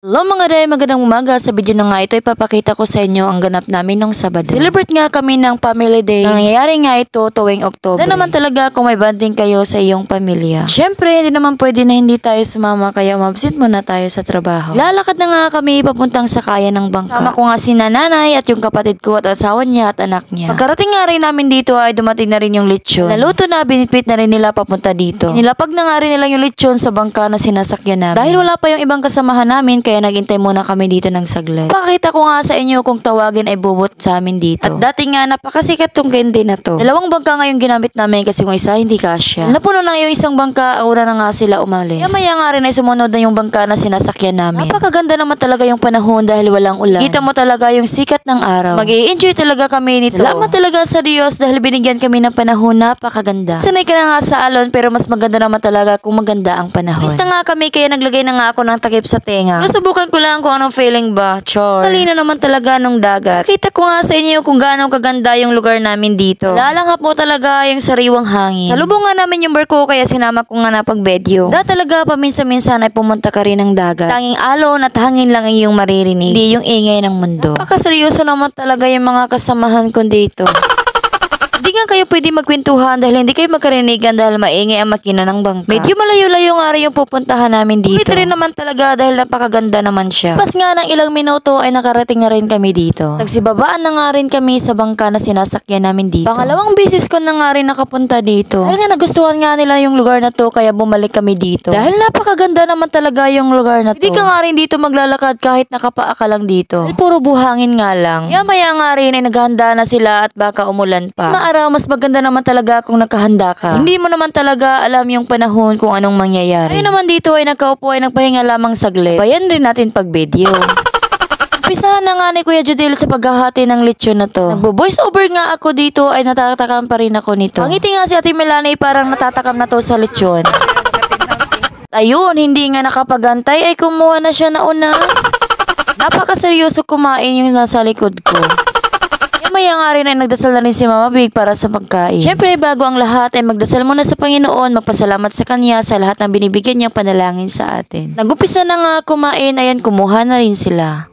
Hello mga day, magandang umaga. Sa video na nga ito ipapakita ko sa inyo ang ganap namin nung Sabado. Celebrate nga kami ng Family Day. Nangyayari nga ito tuwing Oktobre. Na naman talaga kung may banding kayo sa iyong pamilya. Syempre, hindi naman pwede na hindi tayo sumama kaya umabsent muna tayo sa trabaho. Lalakad na nga kami papuntang sakayan ng bangka. Sama ko nga si nanay at yung kapatid ko at asawa niya at anak niya. Pagkarating nga rin namin dito ay dumating na rin yung lechon. Naluto na, binitbit na rin nila papunta dito. Nilapag na nga rin nila yung lechon sa bangka na sinasakyan namin. Dahil wala pa yung ibang kasamahan namin kaya naghintay muna kami dito ng saglit. Pakita ko nga sa inyo kung tawagin ay bubot sa amin dito. At dati nga napakasikat tong candy na to. Dalawang bangka nga yung ginamit namin kasi kung isa hindi kasya. Napuno na yung isang bangka, una na nga sila umalis. Maya nga rin ay sumunod na yung bangka na sinasakyan namin. Napakaganda naman talaga yung panahon dahil walang ulan. Kita mo talaga yung sikat ng araw. Mag-i-enjoy talaga kami nito. Salamat talaga sa Diyos dahil binigyan kami ng panahon napakaganda. Sanay ka na nga sa alon pero mas maganda naman talaga kung maganda ang panahon. Basta nga kami kaya naglagay na nga ako ng takip sa tenga. Nasubukan ko lang kung anong feeling ba, chor. Talino naman talaga nung dagat. Kita ko nga sa inyo kung gaano kaganda yung lugar namin dito. Lalanghap mo talaga yung sariwang hangin. Salubong nga namin yung barko kaya sinama ko nga na pag-video. Talaga paminsan-minsan ay pumunta ka rin ng dagat. Tanging alon at hangin lang yung maririnig. Hindi yung ingay ng mundo. Napakaseryoso naman talaga yung mga kasamahan ko dito. Hindi nga kayo pwede magkwentuhan dahil hindi kayo magkarinigan dahil maingay ang makina ng bangka. Medyo malayo-layo nga rin yung pupuntahan namin dito. Pwede rin naman talaga dahil napakaganda naman siya. Pas nga ng ilang minuto ay nakarating na rin kami dito. Nagsibabaan na nga rin kami sa bangka na sinasakyan namin dito. Pangalawang beses ko na nga rin nakapunta dito. Dahil nga nagustuhan nga nila yung lugar na to kaya bumalik kami dito. Dahil napakaganda naman talaga yung lugar na to. Hindi ka nga rin dito maglalakad kahit nakapaa ka lang dito. Dahil puro buhangin nga lang. Maya nga rin ay naghahanda na sila at baka umulan pa. Araw, mas maganda naman talaga kung nakahanda ka. Hindi mo naman talaga alam yung panahon kung anong mangyayari. Ayun naman dito ay nagkaupo ay nagpahinga lamang saglit. Bayan rin natin pag video. Umpisahan na nga ni Kuya Judel sa paghahati ng lechon na to. Nagbo-voice over nga ako dito ay natatakam pa rin ako nito. Pangiti nga si Ate Melanie parang natatakam na to sa lechon. Ayun, hindi nga nakapagantay ay kumuha na siya nauna. Napakaseryoso kumain yung nasa likod ko. Maya nga rin ay nagdasal na rin si Mama Big para sa pagkain. Syempre, bago ang lahat ay magdasal muna sa Panginoon, magpasalamat sa Kanya sa lahat ng binibigyan niyang panalangin sa atin. Nag-upisa na nga kumain, ayan kumuha na rin sila.